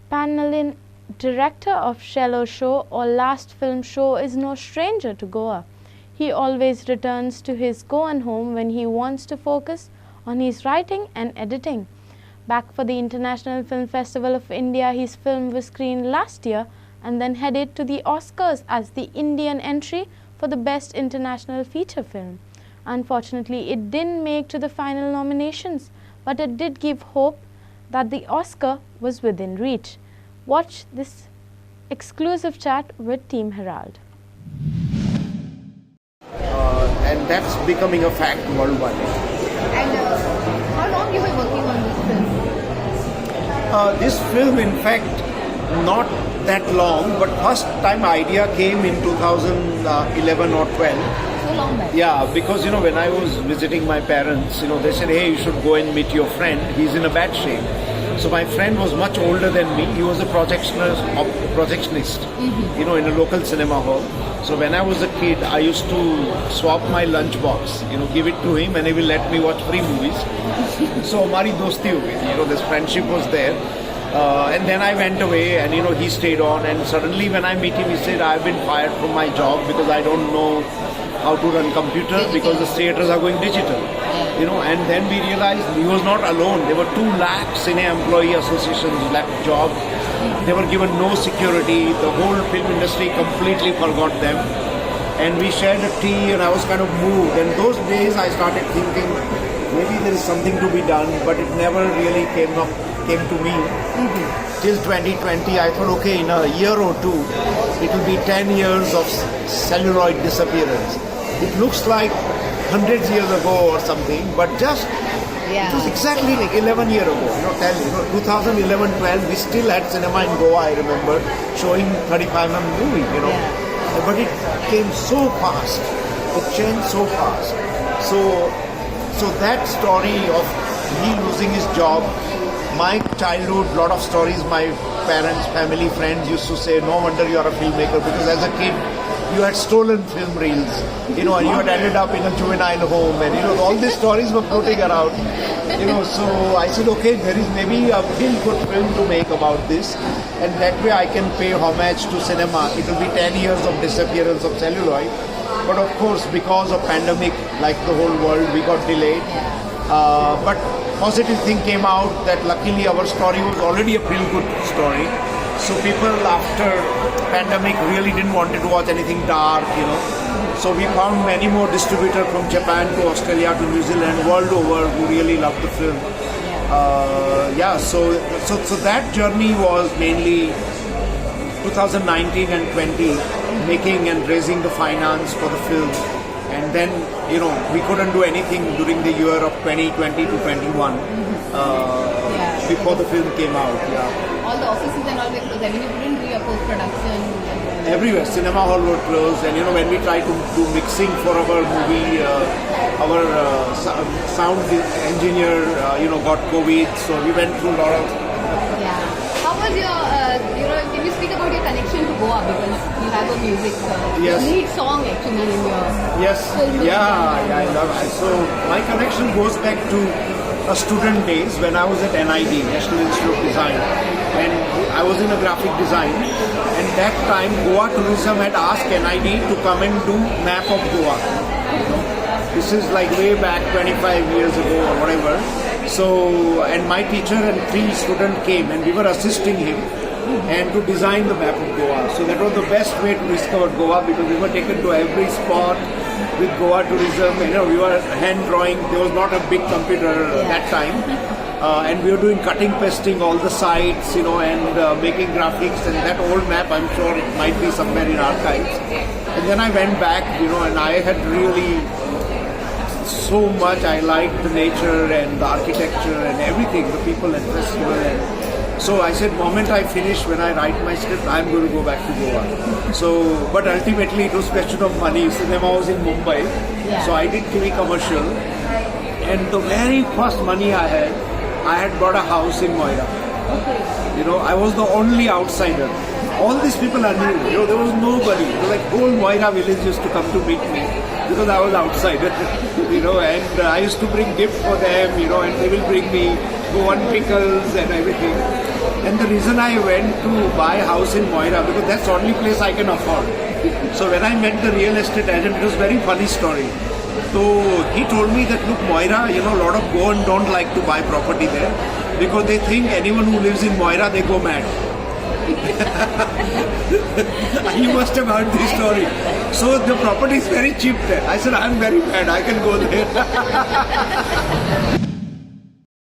Pan Nalin, director of Chhello Show or Last Film Show, is no stranger to Goa. He always returns to his Goan home when he wants to focus on his writing and editing. Back for the International Film Festival of India, his film was screened last year and then headed to the Oscars as the Indian entry for the Best International Feature Film. Unfortunately, it didn't make to the final nominations, but it did give hope that the Oscar was within reach. Watch this exclusive chat with Team Herald. And that's becoming a fact worldwide. And how long you were working on this film? This film, in fact, not that long, but first time idea came in 2011 or 12. So long back. Yeah, because when I was visiting my parents, they said, hey, you should go and meet your friend. He's in a bad shape. So my friend was much older than me. He was a projectionist, in a local cinema hall. So when I was a kid, I used to swap my lunchbox, give it to him, and he will let me watch free movies. So hamari dosti ho gayi, this friendship was there. And then I went away, and he stayed on. And suddenly when I meet him, he said, I've been fired from my job because I don't know how to run computer because the theaters are going digital. And then we realized he was not alone. There were 2 lakh cine employee associations left job. They were given no security. The whole film industry completely forgot them. And we shared a tea, and I was kind of moved. And those days I started thinking, maybe there is something to be done, but it never really came to me. Till 2020, I thought, okay, in a year or two, it will be 10 years of celluloid disappearance. It looks like hundreds years ago or something, but just it was exactly like 11 years ago. 2011-12, we still had cinema in Goa. I remember showing 35mm movie. But it came so fast. It changed so fast. So that story of me losing his job, my childhood, lot of stories. My parents, family, friends used to say, "No wonder you are a filmmaker," because as a kid, you had stolen film reels, and you had ended up in a juvenile home, and all these stories were floating around. So I said, okay, there is maybe a real good film to make about this, and that way I can pay homage to cinema. It will be 10 years of disappearance of celluloid, but of course, because of pandemic, like the whole world, we got delayed. But positive thing came out that luckily our story was already a pretty good story. So people after pandemic really didn't want to watch anything dark, So we found many more distributors from Japan to Australia to New Zealand, world over, who really loved the film. So that journey was mainly 2019 and 20, making and raising the finance for the film. And then, we couldn't do anything during the year of 2020 to 21 before the film came out. All the offices and all were closed. I mean, you couldn't do your post-production. Everywhere, cinema hall were closed, and when we tried to do mixing for our movie, our sound engineer, got COVID, so we went through a lot of. Yeah. How was your, can you speak about your connection to Goa, because you have a music, Yes. lead song actually in your film. I love it. So my connection goes back to a student days when I was at NID, National Institute of Design, and I was in a graphic design. And that time, Goa Tourism had asked NID to come and do map of Goa. This is like way back 25 years ago or whatever. So, and my teacher and 3 students came, and we were assisting him and to design the map of Goa. So that was the best way to discover Goa, because we were taken to every spot with Goa Tourism. We were hand drawing. There was not a big computer that time. And we were doing cutting, pasting all the sites, and making graphics. And that old map, I'm sure it might be somewhere in archives. And then I went back, and I had really so much. I liked the nature and the architecture and everything, the people and festival. And so I said, moment I finish, when I write my script, I'm going to go back to Goa. So, but ultimately it was a question of money. Cinema was in Mumbai. So I did TV commercial. And the very first money I had bought a house in Moira. I was the only outsider. all these people are new. You know, there was nobody. You know, like whole Moira village used to come to meet me because I was outside. You know, and I used to bring gifts for them. You know, and they will bring me Goan pickles and everything. And the reason I went to buy a house in Moira because that's the only place I can afford. So when I met the real estate agent, it was a very funny story. So he told me that look, Moira, you know, a lot of Goan don't like to buy property there because they think anyone who lives in Moira, they go mad. You must have heard this story. So the property is very cheap there. I said, I'm very bad, I can go there.